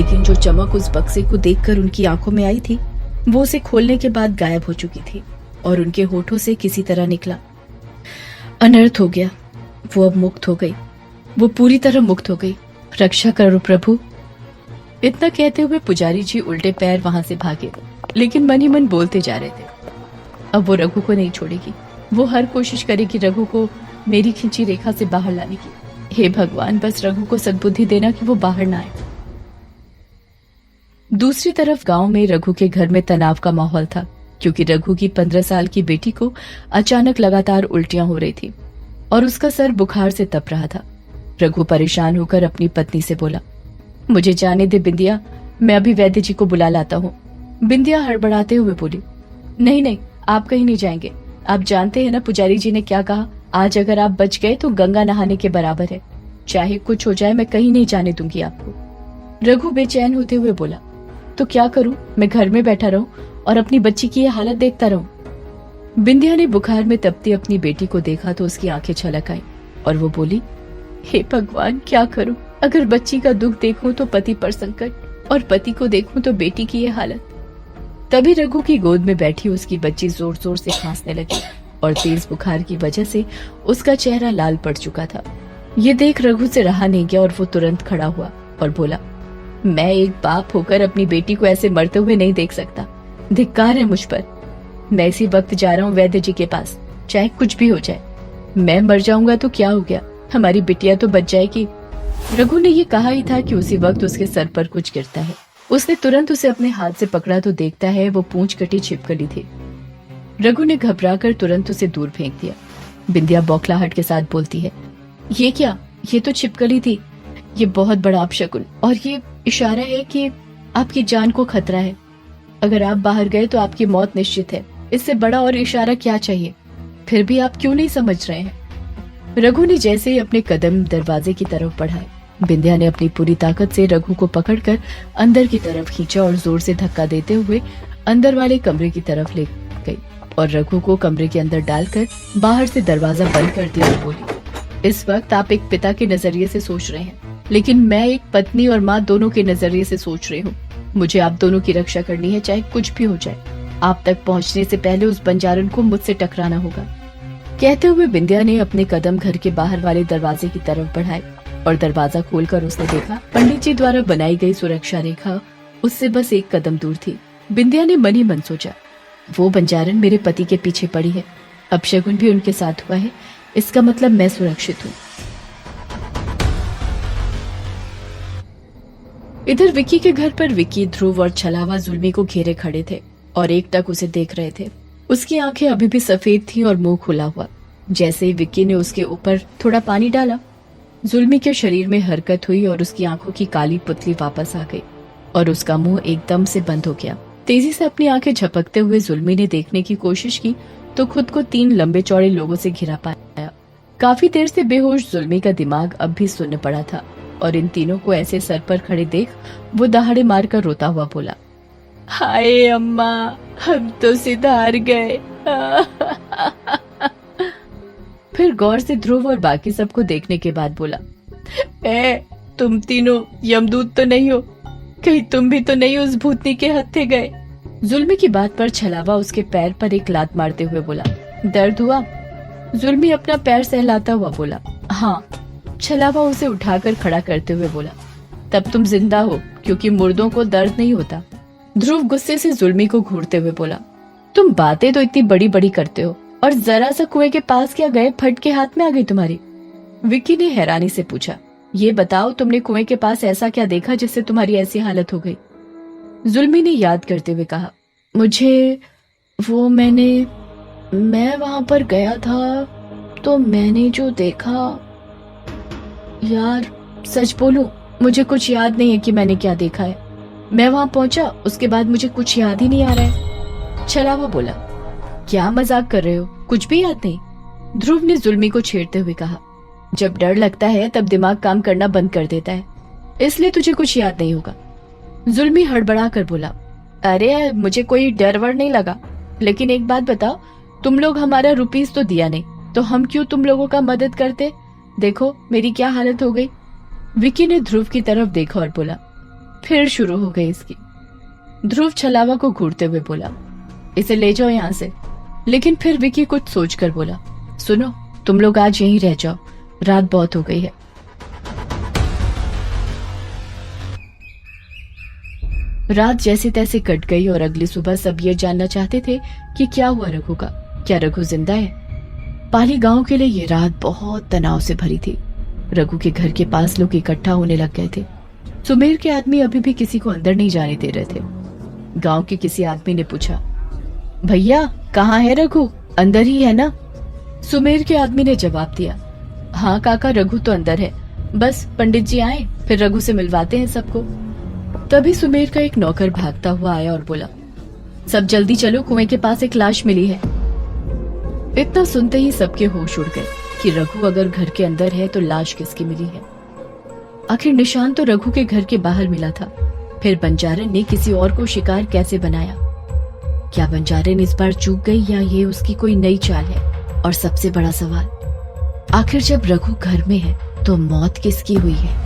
लेकिन जो चमक उस बक्से को देखकर उनकी आंखों में आई थी वो उसे खोलने के बाद गायब हो चुकी थी और उनके होठों से किसी तरह निकला, अनर्थ हो गया। वो अब मुक्त हो गई, वो पूरी तरह मुक्त हो गई। रक्षा करो प्रभु। इतना कहते हुए पुजारी जी उल्टे पैर वहां से भागे, लेकिन मन ही मन बोलते जा रहे थे, अब वो रघु को नहीं छोड़ेगी। वो हर कोशिश करेगी रघु को मेरी खींची रेखा से बाहर लाने की। हे भगवान, बस रघु को सद्बुद्धि देना कि वो बाहर ना आए। दूसरी तरफ गांव में रघु के घर में तनाव का माहौल था, क्योंकि रघु की 15 साल की बेटी को अचानक लगातार उल्टियां हो रही थी और उसका सर बुखार से तप रहा था। रघु परेशान होकर अपनी पत्नी से बोला, मुझे जाने दे बिंदिया, मैं अभी वैद्य जी को बुला लाता हूँ। बिंदिया हड़बड़ाते हुए बोली, नहीं नहीं, आप कहीं नहीं जाएंगे। आप जानते हैं ना पुजारी जी ने क्या कहा, आज अगर आप बच गए तो गंगा नहाने के बराबर है। चाहे कुछ हो जाए, मैं कहीं नहीं जाने दूंगी आपको। रघु बेचैन होते हुए बोला, तो क्या करूं, मैं घर में बैठा रहूं और अपनी बच्ची की ये हालत देखता रहूं। बिंदिया ने बुखार में तपती अपनी बेटी को देखा तो उसकी आंखें छलक आई और वो बोली, हे भगवान, क्या करूं? अगर बच्ची का दुख देखूं तो पति पर संकट और पति को देखूं तो बेटी की ये हालत। तभी रघु की गोद में बैठी उसकी बच्ची जोर जोर से खांसने लगी और तेज बुखार की वजह से उसका चेहरा लाल पड़ चुका था। ये देख रघु से रहा नहीं गया और वो तुरंत खड़ा हुआ और बोला, मैं एक बाप होकर अपनी बेटी को ऐसे मरते हुए नहीं देख सकता। धिक्कार है मुझ पर। मैं इसी वक्त जा रहा हूँ वैद्य जी के पास, चाहे कुछ भी हो जाए। मैं मर जाऊंगा तो क्या हो गया, हमारी बिटिया तो बच जाएगी। रघु ने ये कहा ही था कि उसी वक्त उसके सर पर कुछ गिरता है। उसने तुरंत उसे अपने हाथ से पकड़ा तो देखता है वो पूंछ कटी छिपकली थी। रघु ने घबराकर तुरंत उसे दूर फेंक दिया। बिंदिया बौखलाहट के साथ बोलती है, ये क्या, ये तो छिपकली थी। ये बहुत बड़ा अपशकुन और ये इशारा है कि आपकी जान को खतरा है। अगर आप बाहर गए तो आपकी मौत निश्चित है। इससे बड़ा और इशारा क्या चाहिए? फिर भी आप क्यों नहीं समझ रहे हैं? रघु ने जैसे ही अपने कदम दरवाजे की तरफ बढ़ाए, बिंदिया ने अपनी पूरी ताकत से रघु को पकड़कर अंदर की तरफ खींचा और जोर से धक्का देते हुए अंदर वाले कमरे की तरफ ले गई और रघु को कमरे के अंदर डालकर बाहर से दरवाजा बंद कर दिया और बोली, इस वक्त आप एक पिता के नजरिए से सोच रहे हैं, लेकिन मैं एक पत्नी और माँ दोनों के नजरिए से सोच रही हूँ। मुझे आप दोनों की रक्षा करनी है, चाहे कुछ भी हो जाए। आप तक पहुँचने से पहले उस बंजारन को मुझसे टकराना होगा। कहते हुए बिंदिया ने अपने कदम घर के बाहर वाले दरवाजे की तरफ बढ़ाए और दरवाजा खोलकर उसने देखा पंडित जी द्वारा बनाई गई सुरक्षा रेखा उससे बस एक कदम दूर थी। बिंदिया ने मन ही मन सोचा, वो बंजारन मेरे पति के पीछे पड़ी है, अपशगुन भी उनके साथ हुआ है, इसका मतलब मैं सुरक्षित हूँ। इधर विक्की के घर पर विक्की, ध्रुव और छलावा जुल्मी को घेरे खड़े थे और एकटक उसे देख रहे थे। उसकी आंखें अभी भी सफेद थीं और मुंह खुला हुआ। जैसे ही विक्की ने उसके ऊपर थोड़ा पानी डाला, जुल्मी के शरीर में हरकत हुई और उसकी आंखों की काली पुतली वापस आ गई और उसका मुंह एकदम से बंद हो गया। तेजी से अपनी आंखें झपकते हुए जुल्मी ने देखने की कोशिश की तो खुद को 3 लंबे चौड़े लोगों से घिरा पाया। काफी देर से बेहोश जुल्मी का दिमाग अब भी सुन्न पड़ा था और इन तीनों को ऐसे सर पर खड़े देख वो दहाड़े मारकर रोता हुआ बोला, हाय अम्मा, हम तो सिधार गए। फिर गौर से ध्रुव और बाकी सबको देखने के बाद बोला, तुम तीनों यमदूत तो नहीं हो? कहीं तुम भी तो नहीं उस भूतनी के हत्थे गए? जुल्मी की बात पर छलावा उसके पैर पर एक लात मारते हुए बोला, दर्द हुआ? जुल्मी अपना पैर सहलाता हुआ बोला, हाँ। छलावा उसे उठाकर खड़ा करते हुए बोला, तब तुम जिंदा हो, क्योंकि मुर्दों को दर्द नहीं होता। ध्रुव गुस्से से जुल्मी को घूरते हुए बोला, तुम बातें तो इतनी बड़ी बड़ी करते हो और जरा सा कुएं के पास क्या गए, फट के हाथ में आ गई तुम्हारी। विक्की ने हैरानी से पूछा, ये बताओ तुमने कुएं के पास ऐसा क्या देखा जिससे तुम्हारी ऐसी हालत हो गई? जुल्मी ने याद करते हुए कहा, मुझे वो मैं वहां पर गया था तो मैंने जो देखा, यार सच बोलूं मुझे कुछ याद नहीं है कि मैंने क्या देखा है। मैं वहां पहुंचा, उसके बाद मुझे कुछ याद ही नहीं आ रहा है। छलावा बोला, क्या मजाक कर रहे हो, कुछ भी याद नहीं? ध्रुव ने जुल्मी को छेड़ते हुए कहा, जब डर लगता है तब दिमाग काम करना बंद कर देता है, इसलिए तुझे कुछ याद नहीं होगा। जुल्मी हड़बड़ा कर बोला, अरे मुझे कोई डर वर नहीं लगा, लेकिन एक बात बताओ, तुम लोग हमारा रुपीस तो दिया नहीं, तो हम क्यों तुम लोगों का मदद करते? देखो मेरी क्या हालत हो गई। विक्की ने ध्रुव की तरफ देखा और बोला, फिर शुरू हो गई इसकी। ध्रुव छलावा को घूरते हुए बोला, इसे ले जाओ यहां से। लेकिन फिर विकी कुछ सोचकर बोला, सुनो, तुम लोग आज यहीं रह जाओ, रात बहुत हो गई है। रात जैसे तैसे कट गई और अगली सुबह सब ये जानना चाहते थे कि क्या हुआ रघु का, क्या रघु जिंदा है। पाली गांव के लिए ये रात बहुत तनाव से भरी थी। रघु के घर के पास लोग इकट्ठा होने लग गए थे। सुमेर के आदमी अभी भी किसी को अंदर नहीं जाने दे रहे थे। गांव के किसी आदमी ने पूछा, भैया कहाँ है रघु, अंदर ही है ना? सुमेर के आदमी ने जवाब दिया, हाँ काका, रघु तो अंदर है, बस पंडित जी आए फिर रघु से मिलवाते हैं सबको। तभी सुमेर का एक नौकर भागता हुआ आया और बोला, सब जल्दी चलो, कुएं के पास एक लाश मिली है। इतना सुनते ही सबके होश उड़ गए कि रघु अगर घर के अंदर है तो लाश किसकी मिली है। आखिर निशान तो रघु के घर के बाहर मिला था, फिर बंजारन ने किसी और को शिकार कैसे बनाया? क्या बंजारन इस बार चूक गई या ये उसकी कोई नई चाल है? और सबसे बड़ा सवाल, आखिर जब रघु घर में है तो मौत किसकी हुई है?